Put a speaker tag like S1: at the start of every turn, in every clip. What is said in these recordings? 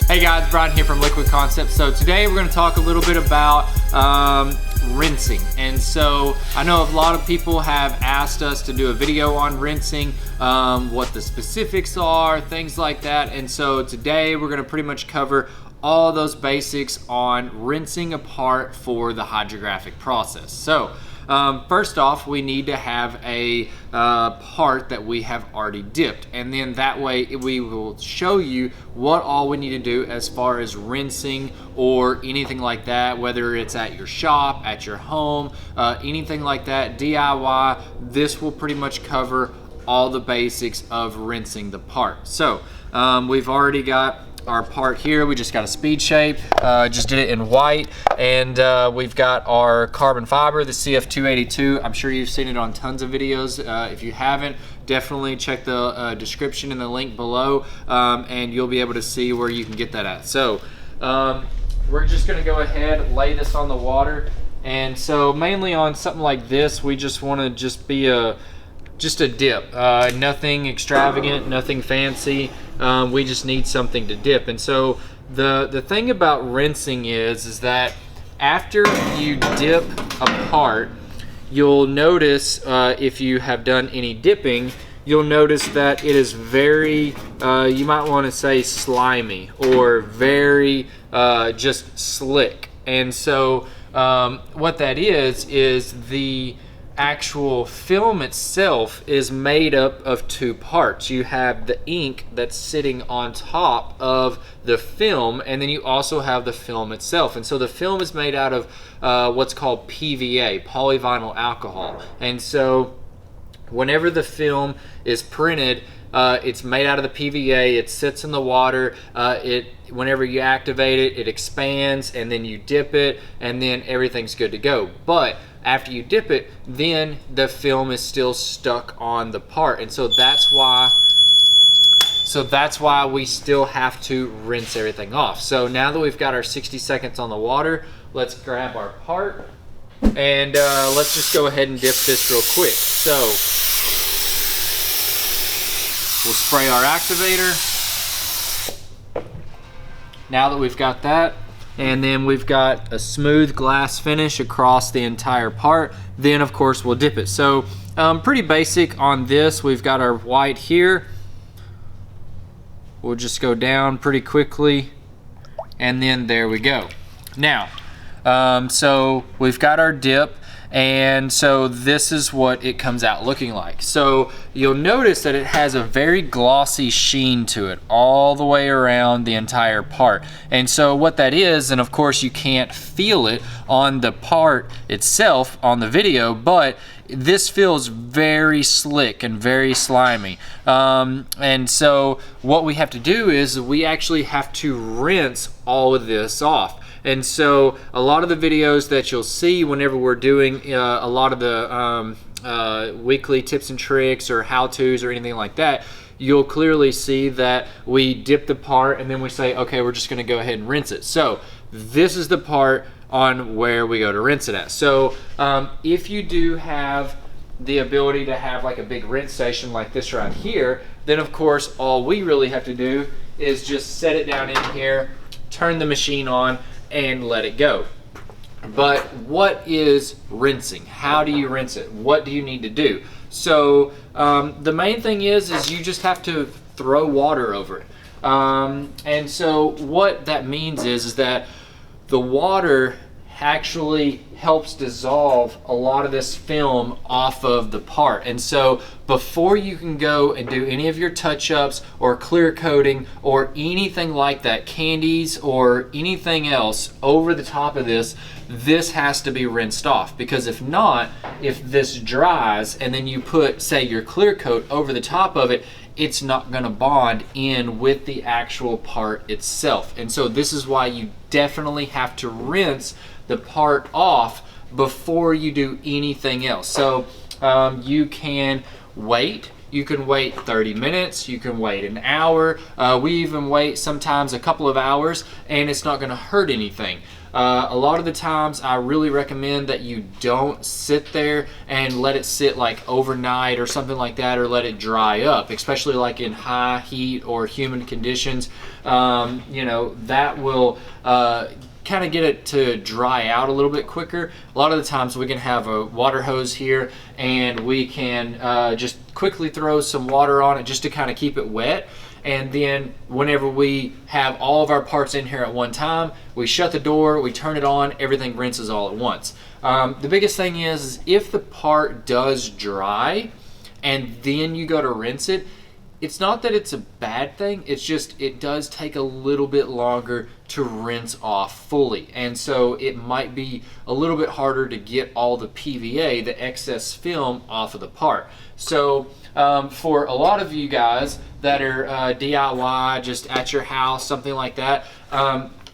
S1: Hey guys, Bryan here from Liquid Concepts. So today we're going to talk a little bit about rinsing. And so I know a lot of people have asked us to do a video on rinsing, what the specifics are, things like that. And so today we're going to pretty much cover all those basics on rinsing a part for the hydrographic process. So first off, we need to have a part that we have already dipped, and then that way we will show you what all we need to do as far as rinsing or anything like that, whether it's at your shop, at your home, anything like that, DIY. This will pretty much cover all the basics of rinsing the part. So we've already got our part here. We just got a speed shape, just did it in white, and we've got our carbon fiber, the CF282. I'm sure you've seen it on tons of videos. If you haven't, definitely check the description and the link below, and you'll be able to see where you can get that at. So we're just gonna go ahead, lay this on the water. And so mainly on something like this, we just want to just be a dip, nothing extravagant, nothing fancy. We just need something to dip. And so the thing about rinsing is that after you dip a part, you'll notice, if you have done any dipping, you'll notice that it is very, you might want to say slimy, or very just slick. And so what that is the actual film itself is made up of two parts. You have the ink that's sitting on top of the film, and then you also have the film itself. And so the film is made out of what's called PVA, polyvinyl alcohol. And so whenever the film is printed, it's made out of the PVA, it sits in the water, whenever you activate it, it expands, and then you dip it, and then everything's good to go. But after you dip it, then the film is still stuck on the part, and so that's why we still have to rinse everything off. So now that we've got our 60 seconds on the water, let's grab our part, and let's just go ahead and dip this real quick. So we'll spray our activator. Now that we've got that, and then we've got a smooth glass finish across the entire part, then of course we'll dip it. So pretty basic on this. We've got our white here. We'll just go down pretty quickly, and then there we go. Now, so we've got our dip, and so this is what it comes out looking like. So you'll notice that it has a very glossy sheen to it all the way around the entire part. And so what that is, and of course you can't feel it on the part itself on the video, but this feels very slick and very slimy. And so what we have to do is we actually have to rinse all of this off. And so a lot of the videos that you'll see whenever we're doing a lot of the weekly tips and tricks or how-tos or anything like that, you'll clearly see that we dip the part and then we say, okay, we're just gonna go ahead and rinse it. So this is the part on where we go to rinse it at. So if you do have the ability to have like a big rinse station like this right here, then of course all we really have to do is just set it down in here, turn the machine on, and let it go. But what is rinsing? How do you rinse it? What do you need to do? So the main thing is you just have to throw water over it. And so what that means is that the water actually helps dissolve a lot of this film off of the part. And so before you can go and do any of your touch-ups or clear coating or anything like that, candies or anything else over the top of this, this has to be rinsed off. Because if not, if this dries and then you put, say, your clear coat over the top of it, it's not going to bond in with the actual part itself. And so this is why you definitely have to rinse the part off before you do anything else. So you can wait You can wait 30 minutes, you can wait an hour, we even wait sometimes a couple of hours, and it's not gonna hurt anything. A lot of the times I really recommend that you don't sit there and let it sit like overnight or something like that, or let it dry up, especially like in high heat or humid conditions. You know, that will kind of get it to dry out a little bit quicker. A lot of the times we can have a water hose here and we can just quickly throw some water on it just to kind of keep it wet. And then whenever we have all of our parts in here at one time, we shut the door, we turn it on, everything rinses all at once. The biggest thing is if the part does dry and then you go to rinse it, it's not that it's a bad thing, it's just it does take a little bit longer to rinse off fully. And so it might be a little bit harder to get all the PVA, the excess film, off of the part. So for a lot of you guys that are DIY, just at your house, something like that,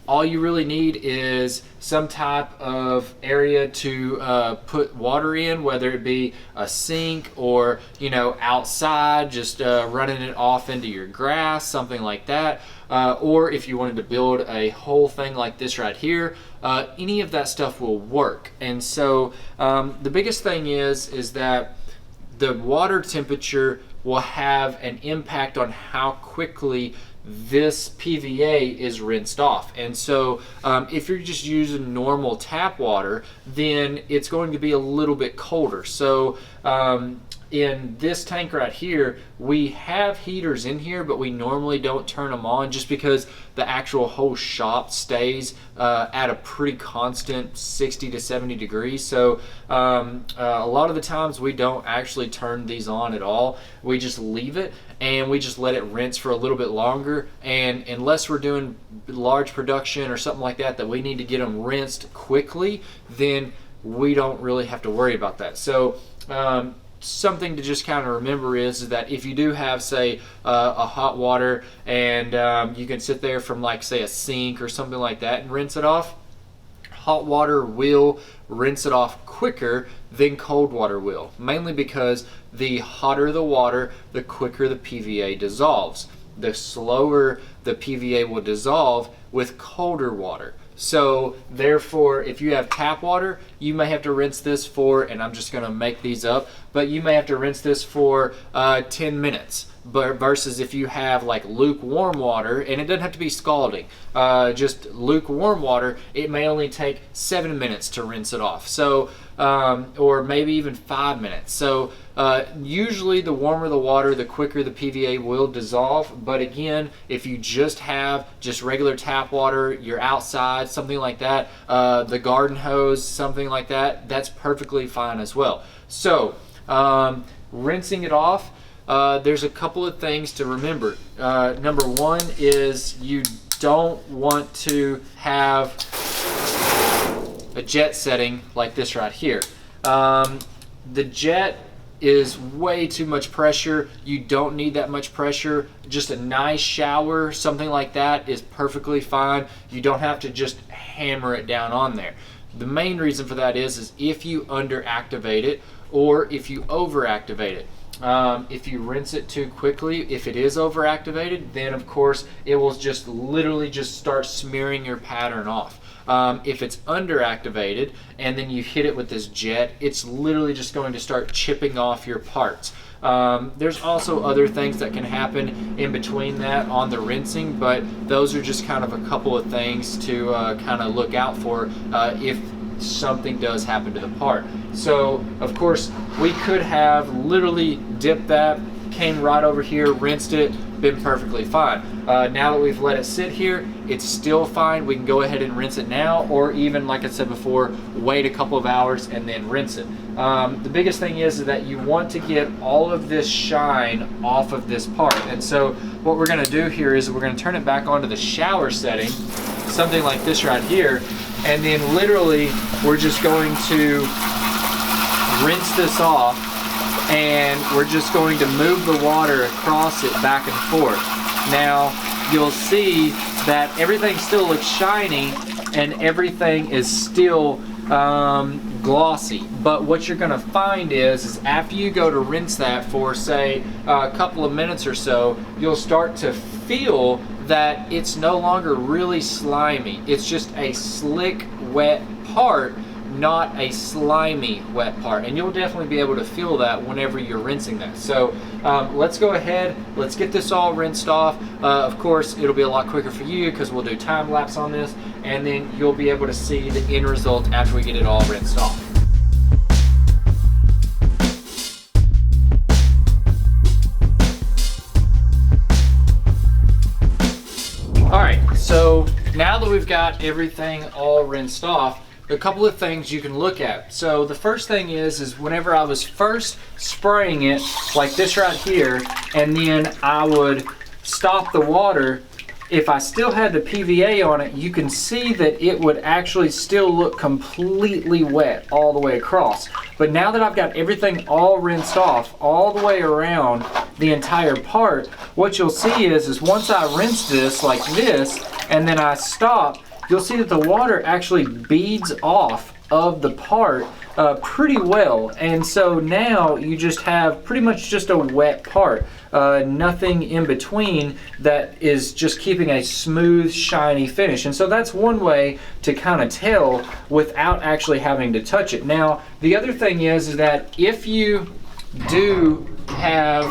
S1: all you really need is some type of area to put water in, whether it be a sink or, you know, outside, just running it off into your grass, something like that. Or if you wanted to build a whole thing like this right here, any of that stuff will work. And so the biggest thing is that the water temperature will have an impact on how quickly this PVA is rinsed off. And so if you're just using normal tap water, then it's going to be a little bit colder. So in this tank right here, we have heaters in here, but we normally don't turn them on just because the actual whole shop stays at a pretty constant 60 to 70 degrees. So a lot of the times we don't actually turn these on at all. We just leave it and we just let it rinse for a little bit longer. And unless we're doing large production or something like that, that we need to get them rinsed quickly, then we don't really have to worry about that. So something to just kind of remember is that if you do have, say, a hot water and you can sit there from, like, say, a sink or something like that and rinse it off, hot water will rinse it off quicker than cold water will, mainly because the hotter the water, the quicker the PVA dissolves. The slower the PVA will dissolve with colder water. So therefore, if you have tap water, you may have to rinse this for, and I'm just gonna make these up, but you may have to rinse this for 10 minutes. But versus if you have like lukewarm water, and it doesn't have to be scalding, just lukewarm water, it may only take 7 minutes to rinse it off. So, or maybe even 5 minutes. So usually the warmer the water, the quicker the PVA will dissolve. But again, if you just have just regular tap water, you're outside, something like that, the garden hose, something like that, that's perfectly fine as well. So rinsing it off, there's a couple of things to remember. Number one is you don't want to have a jet setting like this right here. The jet is way too much pressure. You don't need that much pressure. Just a nice shower, something like that, is perfectly fine. You don't have to just hammer it down on there. The main reason for that is if you underactivate it or if you overactivate it. If you rinse it too quickly, if it is overactivated, then of course it will just literally just start smearing your pattern off. If it's underactivated and then you hit it with this jet, it's literally just going to start chipping off your parts. There's also other things that can happen in between that on the rinsing, but those are just kind of a couple of things to kind of look out for if something does happen to the part. So of course we could have literally dipped that, came right over here, rinsed it, been perfectly fine. Now that we've let it sit here, it's still fine. We can go ahead and rinse it now, or even, like I said before, wait a couple of hours and then rinse it. The biggest thing is that you want to get all of this shine off of this part. And so what we're gonna do here is we're gonna turn it back onto the shower setting, something like this right here, and then literally we're just going to rinse this off, and we're just going to move the water across it back and forth. Now you'll see that everything still looks shiny and everything is still glossy. But what you're gonna find is after you go to rinse that for say a couple of minutes or so, you'll start to feel that it's no longer really slimy. It's just a slick, wet part, not a slimy, wet part. And you'll definitely be able to feel that whenever you're rinsing that. So let's go ahead, let's get this all rinsed off. Of course, it'll be a lot quicker for you because we'll do time lapse on this, and then you'll be able to see the end result after we get it all rinsed off. All right, so now that we've got everything all rinsed off, a couple of things you can look at. So the first thing is whenever I was first spraying it like this right here, and then I would stop the water, if I still had the PVA on it, you can see that it would actually still look completely wet all the way across. But now that I've got everything all rinsed off all the way around the entire part, what you'll see is once I rinse this like this and then I stop, you'll see that the water actually beads off of the part pretty well. And so now you just have pretty much just a wet part. Nothing in between that is just keeping a smooth, shiny finish. And so that's one way to kind of tell without actually having to touch it. Now, the other thing is that if you do have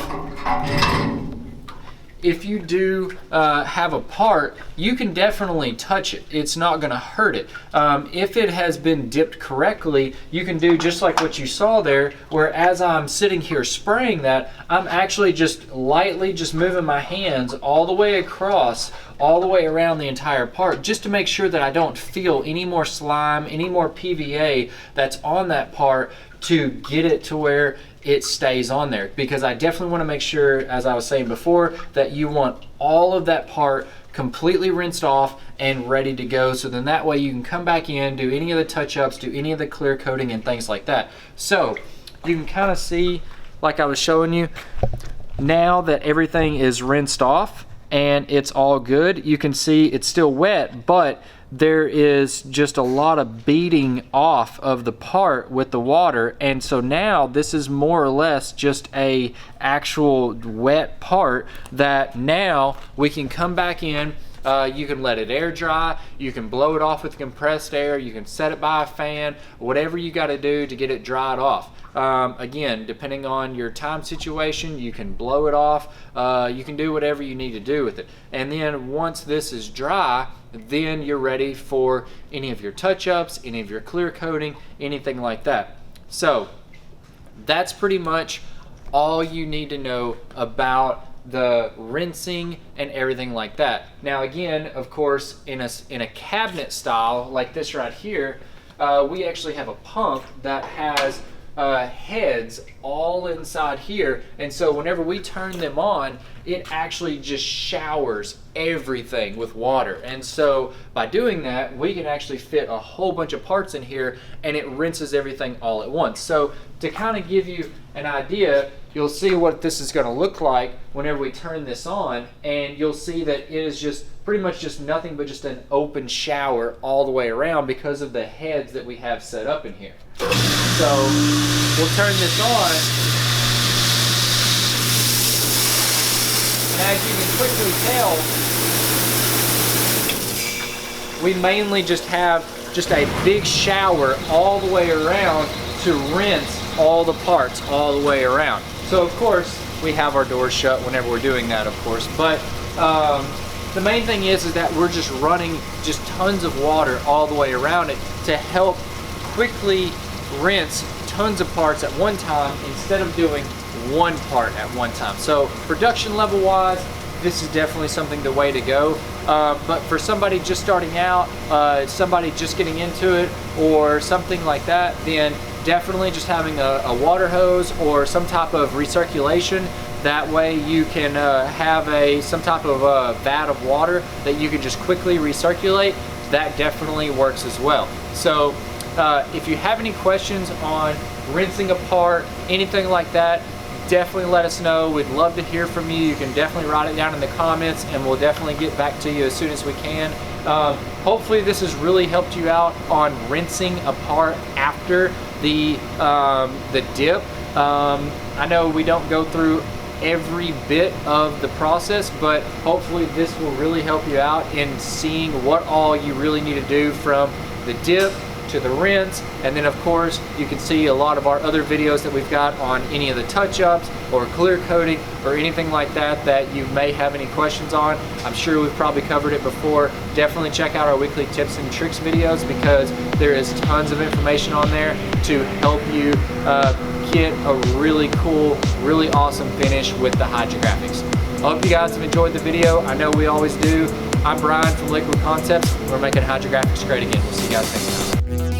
S1: a part, you can definitely touch it. It's not gonna hurt it. If it has been dipped correctly, you can do just like what you saw there, where as I'm sitting here spraying that, I'm actually just lightly just moving my hands all the way across, all the way around the entire part, just to make sure that I don't feel any more slime, any more PVA that's on that part, to get it to where it stays on there. Because I definitely want to make sure, as I was saying before, that you want all of that part completely rinsed off and ready to go, so then that way you can come back in, do any of the touch-ups, do any of the clear coating and things like that. So you can kind of see, like I was showing you, now that everything is rinsed off and it's all good, you can see it's still wet, but there is just a lot of beading off of the part with the water. And so now this is more or less just a actual wet part that now we can come back in. You can let it air dry, you can blow it off with compressed air, you can set it by a fan, whatever you got to do to get it dried off. Again, depending on your time situation, you can blow it off, you can do whatever you need to do with it. And then once this is dry, then you're ready for any of your touch-ups, any of your clear coating, anything like that. So that's pretty much all you need to know about the rinsing and everything like that. Now again, of course, in a cabinet style like this right here, we actually have a pump that has heads all inside here, and so whenever we turn them on, it actually just showers everything with water. And so by doing that, we can actually fit a whole bunch of parts in here, and it rinses everything all at once. So to kind of give you an idea, you'll see what this is going to look like whenever we turn this on, and you'll see that it is just pretty much just nothing but just an open shower all the way around because of the heads that we have set up in here. So we'll turn this on, and as you can quickly tell, we mainly just have just a big shower all the way around to rinse all the parts all the way around. So of course we have our doors shut whenever we're doing that, of course, but the main thing is that we're just running just tons of water all the way around it to help quickly rinse tons of parts at one time instead of doing one part at one time. So production level wise, this is definitely something the way to go. But for somebody just starting out, somebody just getting into it or something like that, then definitely just having a water hose or some type of recirculation. That way you can have some type of vat of water that you can just quickly recirculate. That definitely works as well. So if you have any questions on rinsing a part, anything like that, definitely let us know. We'd love to hear from you. You can definitely write it down in the comments and we'll definitely get back to you as soon as we can. hopefully this has really helped you out on rinsing apart after the dip. I know we don't go through every bit of the process, but hopefully this will really help you out in seeing what all you really need to do from the dip to the rinse. And then of course you can see a lot of our other videos that we've got on any of the touch-ups or clear coating or anything like that that you may have any questions on. I'm sure we've probably covered it before. Definitely check out our weekly tips and tricks videos, because there is tons of information on there to help you get a really cool, really awesome finish with the Hydrographics. I hope you guys have enjoyed the video. I know we always do. I'm Bryan from Liquid Concepts. We're making Hydrographics great again. We'll see you guys next time.